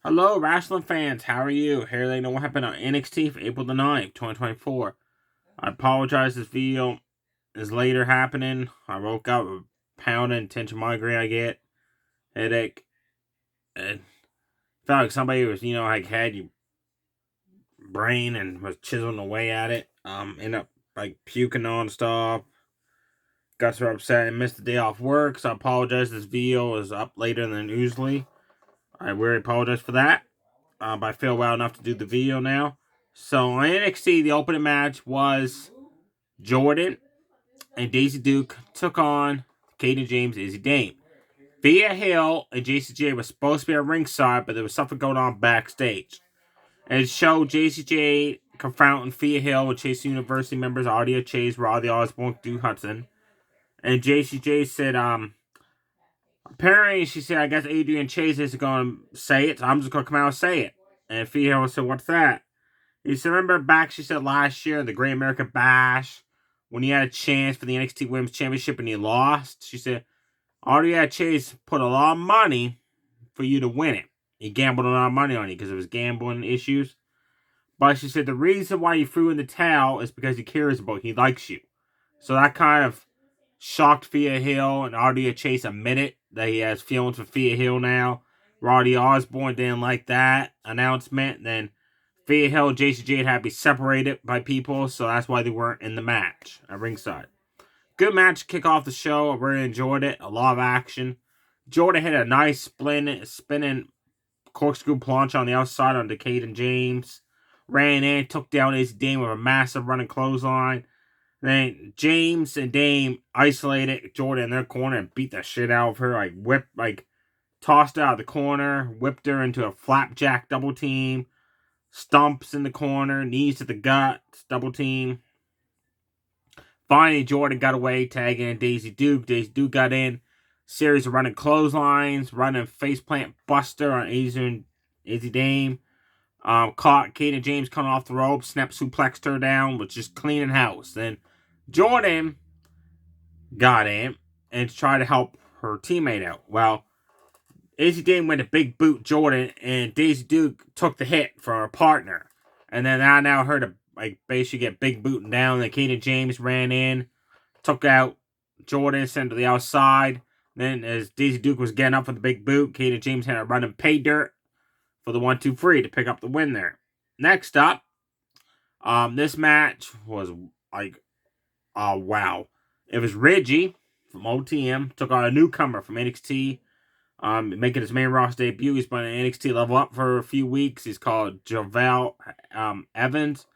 Hello, wrestling fans. How are you? Here they know what happened on NXT for April the 9th, 2024. I apologize this video is later happening. I woke up with pounding tension migraine I get, headache, and felt like somebody was, like had your brain and was chiseling away at it. Ended up like puking non-stop. Got so upset and missed the day off work, so I apologize. This video is up later than usually. I really apologize for that. But I feel well enough to do the video now. So on NXT, the opening match was Jordan and Daisy Duke took on Kaden James, Izzy Dame. Thea Hill and JCJ were supposed to be at ringside, but there was something going on backstage. And it showed JCJ confronting Thea Hill with Chase University members Audio Chase, Roddy Osborne, Duke Hudson. And JCJ said, apparently, she said, I guess Adrian Chase is going to say it, so I'm just going to come out and say it. And Thea Hill said, what's that? He said, remember back, she said, last year, the Great American Bash, when he had a chance for the NXT Women's Championship and he lost? She said, Audio Chase put a lot of money for you to win it. He gambled a lot of money on you because of his gambling issues. But she said, the reason why he threw in the towel is because he cares about you. He likes you. So that kind of shocked Thea Hill, and Audio Chase admitted that he has feelings for Thea Hill now. Roddy Osborne didn't like that announcement. Then Thea Hill and JCJ had to be separated by people, so that's why they weren't in the match at ringside. Good match to kick off the show. I really enjoyed it. A lot of action. Jordan hit a nice spinning corkscrew planche on the outside on Kaden James. Ran in, took down his Dame with a massive running clothesline. Then James and Dame isolated Jordan in their corner and beat the shit out of her. Tossed her out of the corner, whipped her into a flapjack double team. Stumps in the corner, knees to the gut, double team. Finally, Jordan got away, tagging in Daisy Duke. Daisy Duke got in. Series of running clotheslines, running faceplant buster on Izzy Dame. Caught Kaden James coming off the rope, snap suplexed her down, was just cleaning house. Then Jordan got in and tried to help her teammate out. Well, Izzy Dame went to big boot Jordan, and Daisy Duke took the hit for her partner. And then I now heard her basically get big booting down. Then Kaden James ran in, took out Jordan, sent to the outside. Then as Daisy Duke was getting up for the big boot, Kaden James had a running pay dirt for the 1-2-3 to pick up the win there. Next up, this match was wow. It was Reggie from OTM, took on a newcomer from NXT. Making his main roster debut. He's been in NXT Level Up for a few weeks. He's called Javel Evans.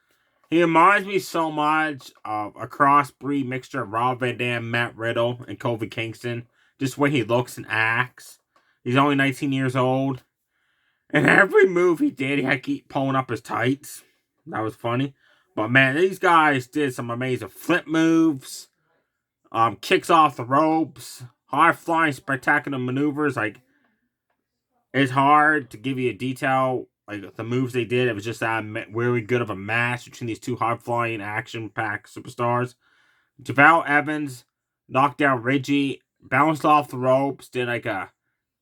He reminds me so much of a crossbreed mixture of Rob Van Dam, Matt Riddle, and Kofi Kingston. Just the way he looks and acts. He's only 19 years old. And every move he did, he had to keep pulling up his tights. That was funny. But man, these guys did some amazing flip moves. Kicks off the ropes. High-flying, spectacular maneuvers. It's hard to give you a detail, the moves they did. It was just that really good of a match between these two high-flying, action-packed superstars. Javel Evans knocked down Reggie, bounced off the ropes, did a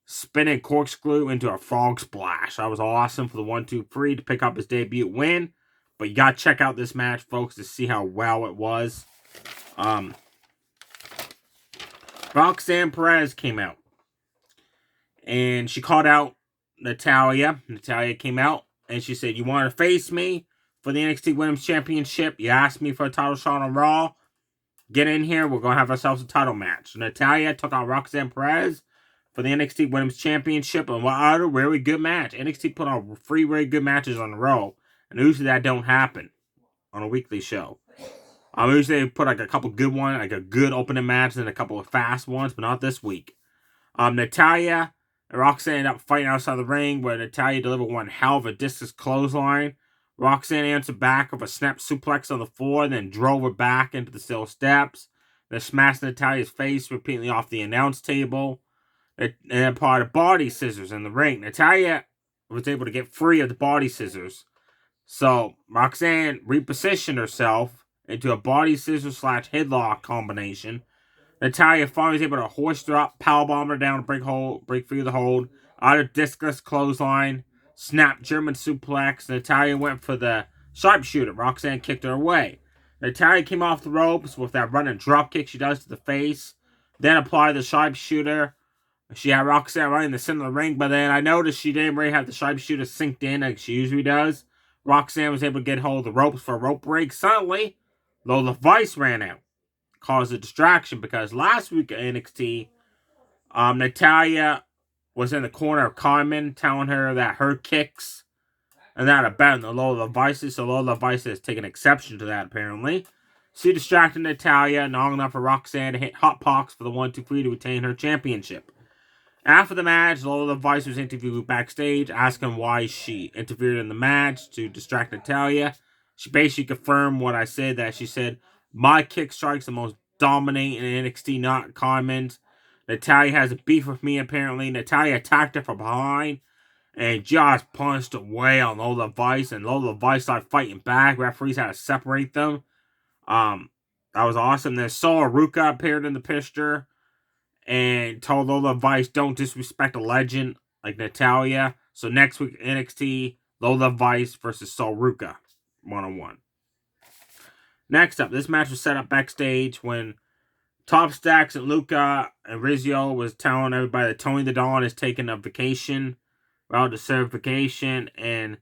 spinning corkscrew into a frog splash. That was awesome for the 1-2-3 to pick up his debut win. But you got to check out this match, folks, to see how well it was. Roxanne Perez came out. And she called out Natalya. Natalya came out and she said, you want to face me for the NXT Women's Championship? You asked me for a title shot on Raw. Get in here. We're going to have ourselves a title match. So Natalya took on Roxanne Perez for the NXT Women's Championship. And what a really good match. NXT put on 3 very good matches on the row. And usually that don't happen on a weekly show. Usually they put a couple good ones, a good opening match and a couple of fast ones, but not this week. Natalya and Roxanne ended up fighting outside the ring, where Natalya delivered one hell of a discus clothesline. Roxanne answered back with a snap suplex on the floor, then drove her back into the steel steps. Then smashed Natalya's face repeatedly off the announce table. And then part of body scissors in the ring. Natalya was able to get free of the body scissors. So Roxanne repositioned herself into a body scissors / headlock combination. Natalya finally was able to hoist her up, powerbomb her down, break free of the hold. Out of discus clothesline, Snap German suplex. Natalya went for the sharpshooter. Roxanne kicked her away. Natalya came off the ropes with that running drop kick she does to the face. Then applied the sharpshooter. She had Roxanne right in the center of the ring, but then I noticed she didn't really have the sharpshooter synced in like she usually does. Roxanne was able to get hold of the ropes for a rope break. Suddenly, Lola Vice ran out. Caused a distraction because last week at NXT, Natalya was in the corner of Carmen telling her that her kicks are not better than Lola Vice's, so Lola Vice has taken exception to that apparently. She distracted Natalya, long enough for Roxanne to hit Hot Pox for the 1-2-3 to retain her championship. After the match, Lola Vice was interviewed backstage, asking why she interfered in the match to distract Natalya. She basically confirmed what I said, that she said, my kick strike's the most dominating in NXT, not Carmen's. Natalya has a beef with me, apparently. Natalya attacked her from behind and just punched away on Lola Vice, and Lola Vice started fighting back. Referees had to separate them. That was awesome. Then Sol Ruca appeared in the picture and told Lola Vice, don't disrespect a legend like Natalya. So next week, NXT, Lola Vice versus Sol Ruca, 1-on-1. Next up, this match was set up backstage when Top Stacks and Luca and Rizzo was telling everybody that Tony the Dawn is taking a vacation, well-deserved vacation, and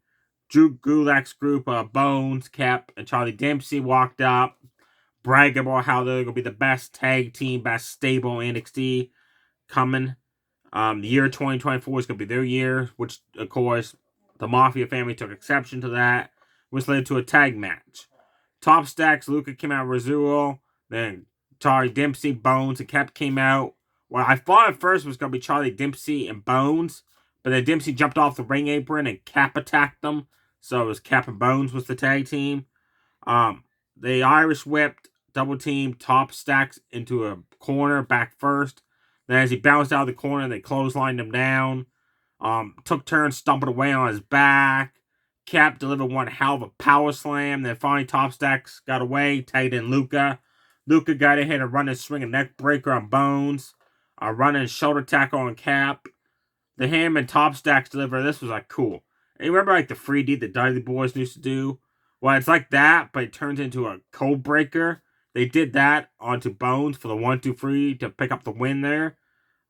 Drew Gulak's group of Bones, Cap, and Charlie Dempsey walked up, bragging about how they're going to be the best tag team, best stable NXT coming. The year 2024 is going to be their year, which, of course, the Mafia family took exception to that, which led to a tag match. Top Stacks, Luca came out with Rizzo, then Charlie Dempsey, Bones, and Cap came out. What I thought at first was going to be Charlie Dempsey and Bones, but then Dempsey jumped off the ring apron and Cap attacked them. So it was Cap and Bones was the tag team. They Irish whipped, double team Top Stacks into a corner, back first. Then as he bounced out of the corner, they clotheslined him down. Took turns stomping away on his back. Cap delivered one hell of a power slam. Then finally Top Stacks got away, tagged in Luca. Luca got ahead and running swing and neck breaker on Bones. Running shoulder tackle on Cap. The him and Top Stacks deliver. This was like cool. And you remember like the 3D the Dudley Boys used to do? Well, it's like that, but it turns into a code breaker. They did that onto Bones for the 1-2-3 to pick up the win there.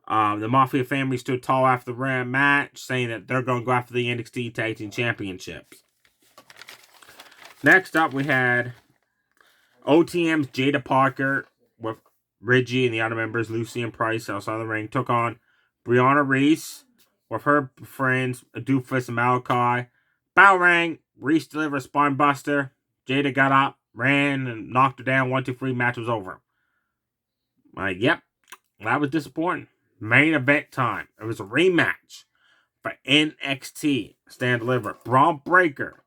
The Mafia family stood tall after the match, saying that they're going to go after the NXT Tag Team Championships. Next up, we had OTM's Jada Parker with Reggie and the other members, Lucy and Price, outside the ring, took on Brianna Reese with her friends, Doofus and Malachi. Bell rang. Reese delivered a spine buster. Jada got up, ran, and knocked her down. 1-2-3, match was over. Yep, that was disappointing. Main event time. It was a rematch for NXT. Stand deliver. Braun Breaker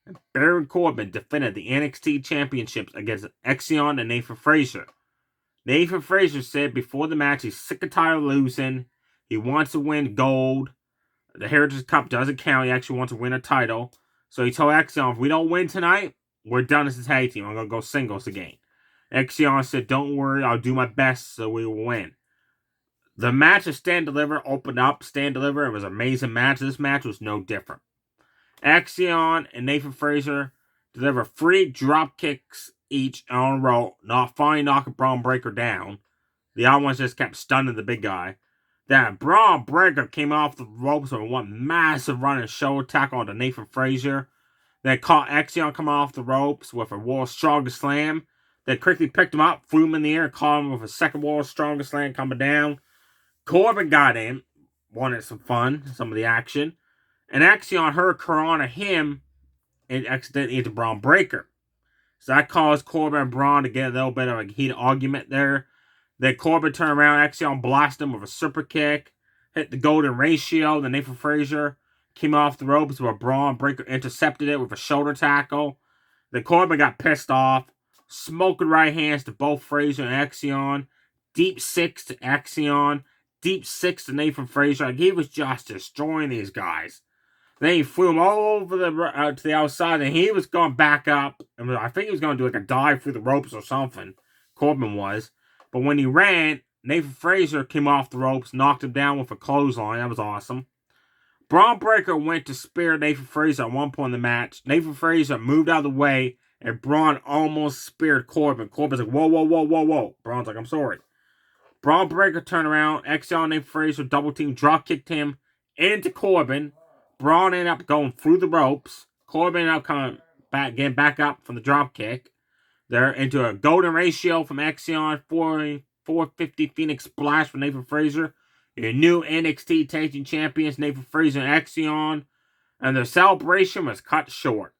and Baron Corbin defended the NXT championships against Axiom and Nathan Frazier. Nathan Frazier said before the match he's sick and tired of losing. He wants to win gold. The Heritage Cup doesn't count. He actually wants to win a title. So he told Axiom, if we don't win tonight, we're done as a tag team. I'm going to go singles again. Axiom said, don't worry, I'll do my best so we will win. The match of Stand Deliver opened up. Stand Deliver, it was an amazing match. This match was no different. Axiom and Nathan Frazier deliver 3 drop kicks each on a roll, finally knocking Braun Breaker down. The other ones just kept stunning the big guy. Then Braun Breaker came off the ropes with one massive running shoulder tackle onto Nathan Frazier. Then caught Axiom coming off the ropes with a World's Strongest Slam. Then quickly picked him up, threw him in the air, caught him with a second World's Strongest Slam coming down. Corbin got in, wanted some fun, some of the action. And Axiom heard Corona him and accidentally into Braun Breaker. So that caused Corbin and Braun to get a little bit of a heated argument there. Then Corbin turned around, Axiom blasted him with a super kick, hit the golden ratio. Then Nathan Frazier came off the ropes where Braun Breaker intercepted it with a shoulder tackle. Then Corbin got pissed off, smoking right hands to both Frazier and Axiom. Deep 6 to Axiom. Deep 6 to Nathan Frazier. Like he was just destroying these guys. Then he flew him all over to the outside, and he was going back up. I think he was going to do like a dive through the ropes or something. Corbin was. But when he ran, Nathan Frazier came off the ropes, knocked him down with a clothesline. That was awesome. Braun Breaker went to spear Nathan Frazer at one point in the match. Nathan Frazer moved out of the way, and Braun almost speared Corbin. Corbin's like, whoa, whoa, whoa, whoa, whoa. Braun's like, I'm sorry. Braun Breaker turned around. XL and Nathan Frazer double team, drop kicked him into Corbin. Braun ended up going through the ropes. Corbin ended up coming back, getting back up from the drop kick. They're into a golden ratio from Axion, 450 Phoenix Splash for Nathan Frazer. Your new NXT Tag Team Champions, Nathan Frazer and Axion. And their celebration was cut short.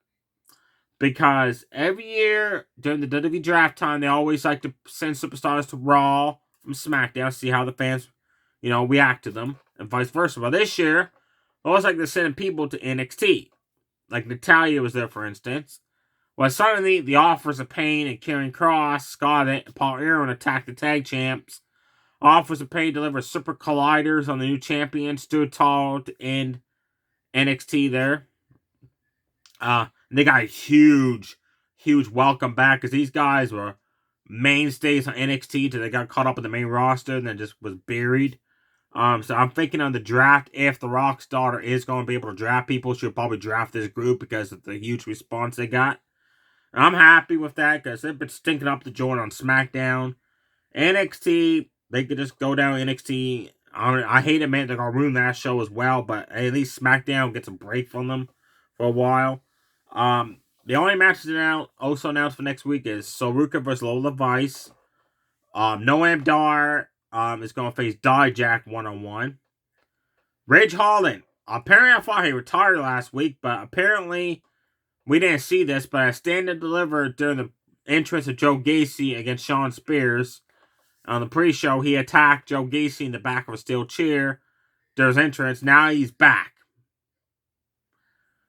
Because every year during the WWE draft time, they always like to send superstars to Raw from SmackDown, see how the fans, react to them, and vice versa. Well, this year, they always like to send people to NXT. Like Natalya was there, for instance. Well, suddenly, the Offers of Pain and Karrion Kross, Scarlett, and Paul Aaron attacked the tag champs. Offers of Pain delivered Super Colliders on the new champion, stood tall to end NXT there. They got a huge welcome back because these guys were mainstays on NXT till they got caught up in the main roster and then just was buried. So I'm thinking on the draft, if The Rock's daughter is going to be able to draft people, she'll probably draft this group because of the huge response they got. And I'm happy with that because they've been stinking up the joint on SmackDown. NXT, they could just go down NXT. I hate it, man. They're going to ruin that show as well, but at least SmackDown gets a break from them for a while. The only matches also announced for next week is Soruka versus Lola Vice. Noam Dar is going to face Dijak one-on-one. Ridge Holland. Apparently, I thought he retired last week, but apparently we didn't see this, but as Stand and Deliver during the entrance of Joe Gacy against Shawn Spears on the pre-show, he attacked Joe Gacy in the back of a steel chair during his entrance. Now he's back.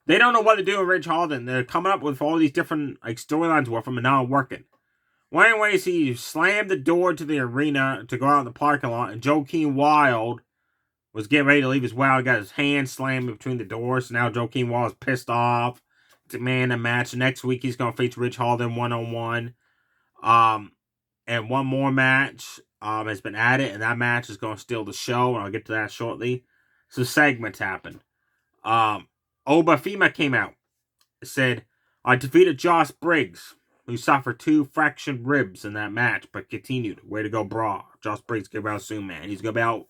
They don't know what to do with Ridge Holland. They're coming up with all these different storylines with him and not working. Well, anyways, he slammed the door to the arena to go out in the parking lot, and Joaquin Wilde was getting ready to leave as well. He got his hand slammed between the doors, so now Joaquin Wilde is pissed off. Demand a match. Next week, he's going to face Ridge Holland one-on-one. And one more match has been added, and that match is going to steal the show, and I'll get to that shortly. So segments happen. Obafemi came out. It said, I defeated Josh Briggs, who suffered 2 fractured ribs in that match, but continued. Way to go, brah. Josh Briggs get out soon, man. He's going to be out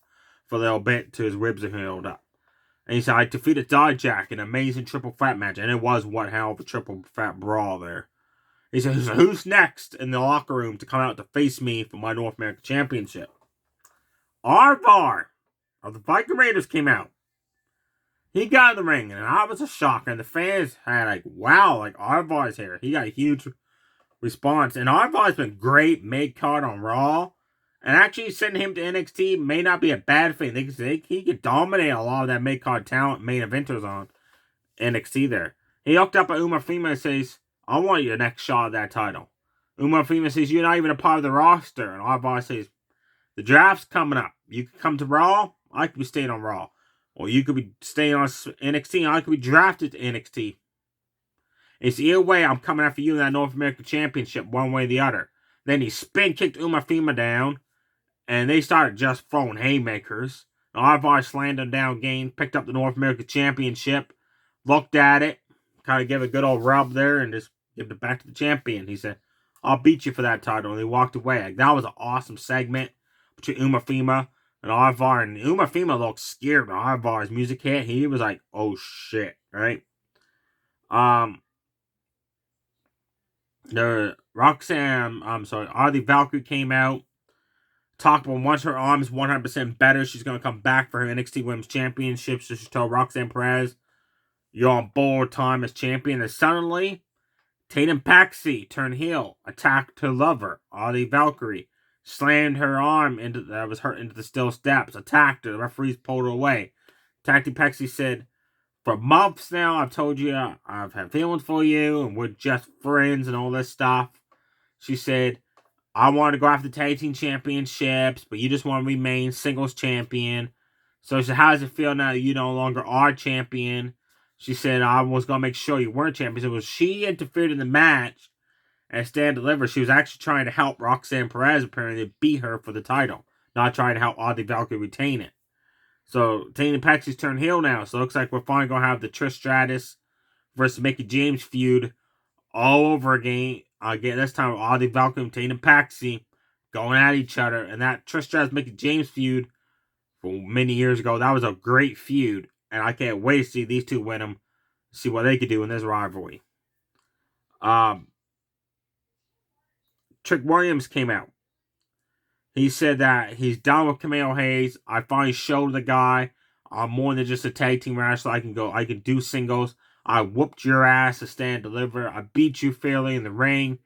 for a little bit till his ribs are healed up. And he said, I defeated Dijak in an amazing triple threat match. And it was one hell of a triple threat brawl there. He said, who's next in the locker room to come out to face me for my North American Championship? Arvar of the Viking Raiders came out. He got in the ring, and I was a shocker. And the fans had wow, Arvar's here. He got a huge response. And Arvar's been great mid-card on Raw. And actually sending him to NXT may not be a bad thing. He could dominate a lot of that mid-card talent main eventers on NXT there. He hooked up at Umafima and says, I want your next shot at that title. Umafima says, you're not even a part of the roster. And Arvar says, the draft's coming up. You can come to Raw. I could be staying on Raw. Or you could be staying on NXT and I could be drafted to NXT. It's either way, I'm coming after you in that North American Championship one way or the other. Then he spin kicked Umafima down. And they started just throwing haymakers. Arvar slammed him down again, picked up the North American Championship, looked at it, kind of gave a good old rub there, and just gave it back to the champion. He said, I'll beat you for that title. And he walked away. That was an awesome segment between Umafima and Arvar. And Umafima looked scared when Arvar's music hit. He was like, oh shit, right? Artie Valkyrie came out. Talked about once her arm is 100% better, she's going to come back for her NXT Women's Championship. So she told Roxanne Perez, you're on board time as champion. And suddenly, Tatum Paxi turned heel, attacked her lover, Artie Valkyrie, slammed her arm into the steel steps, attacked her. The referees pulled her away. Tatum Paxi said, for months now, I've told you I've had feelings for you, and we're just friends and all this stuff. She said, I want to go after the tag team championships, but you just want to remain singles champion. So she said, how does it feel now that you no longer are champion? She said, I was going to make sure you weren't champion. So she interfered in the match and Stand Deliver. She was actually trying to help Roxanne Perez apparently beat her for the title, not trying to help Audrey Valkyrie retain it. So Tatum Paxley's turned heel now. So it looks like we're finally going to have the Trish Stratus versus Mickie James feud all over again. Again, this time Audie Valkyrie and Tatum Paxley going at each other. And that Trish Stratus Mickie James feud from many years ago, that was a great feud. And I can't wait to see these two win them. See what they could do in this rivalry. Trick Williams came out. He said that he's done with Camille Hayes. I finally showed the guy I'm more than just a tag team wrestler. I can do singles. I whooped your ass to stand deliver. I beat you fairly in the ring.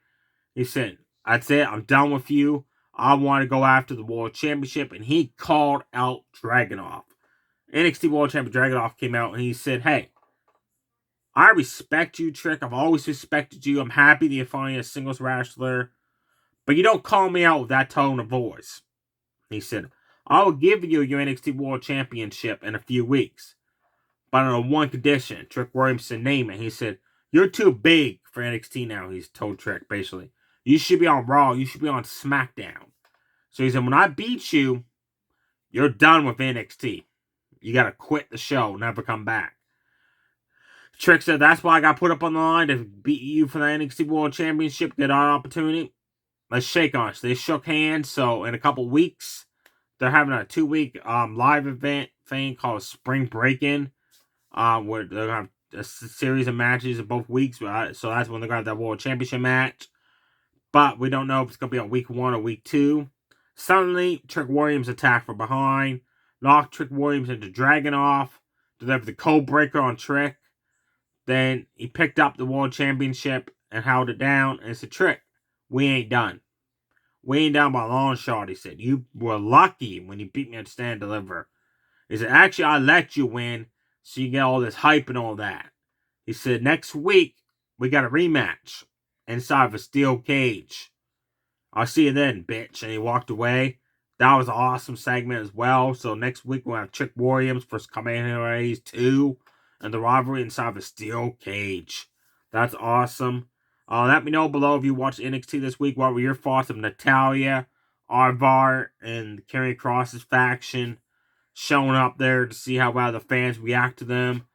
He said, that's it. I'm done with you. I want to go after the World Championship. And he called out Dragunov. NXT World Champion Dragunov came out and he said, hey, I respect you, Trick. I've always respected you. I'm happy that you're finally a singles wrestler. But you don't call me out with that tone of voice. He said, I will give you your NXT World Championship in a few weeks. But on one condition. Trick Williams said, name it. He said, you're too big for NXT now, he's told Trick, basically. You should be on Raw. You should be on SmackDown. So he said, when I beat you, you're done with NXT. You got to quit the show, never come back. Trick said, that's why I got put up on the line to beat you for the NXT World Championship, get our opportunity. Let's shake on it. So they shook hands. So in a couple weeks, they're having a 2-week live event thing called Spring Break-In, where they're going to have a series of matches in both weeks. So that's when they're going to have that World Championship match. But we don't know if it's going to be on week 1 or week 2. Suddenly, Trick Williams attacked from behind, knocked Trick Williams into Dragunov, delivered the Code Breaker on Trick. Then he picked up the World Championship and held it down and said, Trick, we ain't done. We ain't done by a long shot, he said. You were lucky when you beat me at Stand Deliver. He said, actually, I let you win so you get all this hype and all that. He said, next week, we got a rematch inside of a steel cage. I'll see you then, bitch. And he walked away. That was an awesome segment as well. So next week, we'll have Trick Williams versus Kamehameha Hayes 2 and the rivalry inside of a steel cage. That's awesome. Let me know below if you watched NXT this week. What were your thoughts of Natalya, Arvar, and Karrion Kross's faction showing up there to see how well the fans react to them?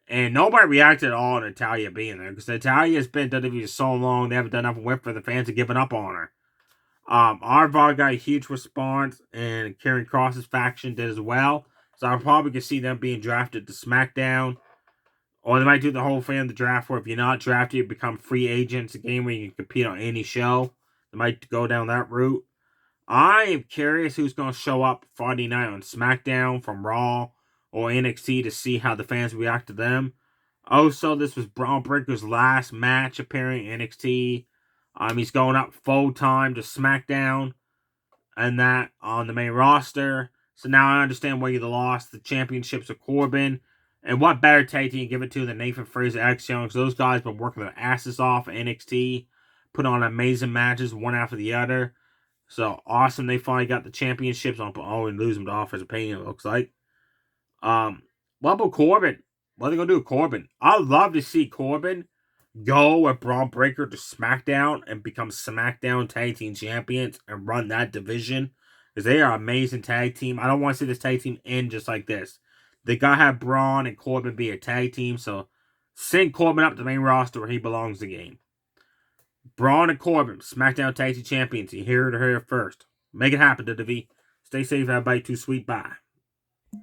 And nobody reacted at all to Natalya being there because Natalya has been WWE so long, they haven't done nothing with her. The fans have given up on her. Arvar got a huge response, and Karrion Kross's faction did as well. So I probably could see them being drafted to SmackDown. Or they might do the whole thing of the draft where if you're not drafted, you become free agents. A game where you can compete on any show. They might go down that route. I am curious who's going to show up Friday night on SmackDown from Raw or NXT to see how the fans react to them. Also, this was Braun Breaker's last match appearing in NXT. He's going up full time to SmackDown and that on the main roster. So now I understand why you lost the championships of Corbin. And what better tag team to give it to than Nathan Frazer, X Young? Because those guys have been working their asses off at NXT, put on amazing matches one after the other. So awesome, they finally got the championships on. Oh, and lose them to Offers of Pain, it looks like. What about Corbin? What are they gonna do with Corbin? I'd love to see Corbin go with Braun Breaker to SmackDown and become SmackDown Tag Team Champions and run that division. Because they are an amazing tag team. I don't want to see this tag team end just like this. They gotta have Braun and Corbin be a tag team, so send Corbin up to the main roster where he belongs in the game. Braun and Corbin, SmackDown Tag Team Champions. You hear it here first. Make it happen, WWE. Stay safe, everybody. Too sweet. Bye.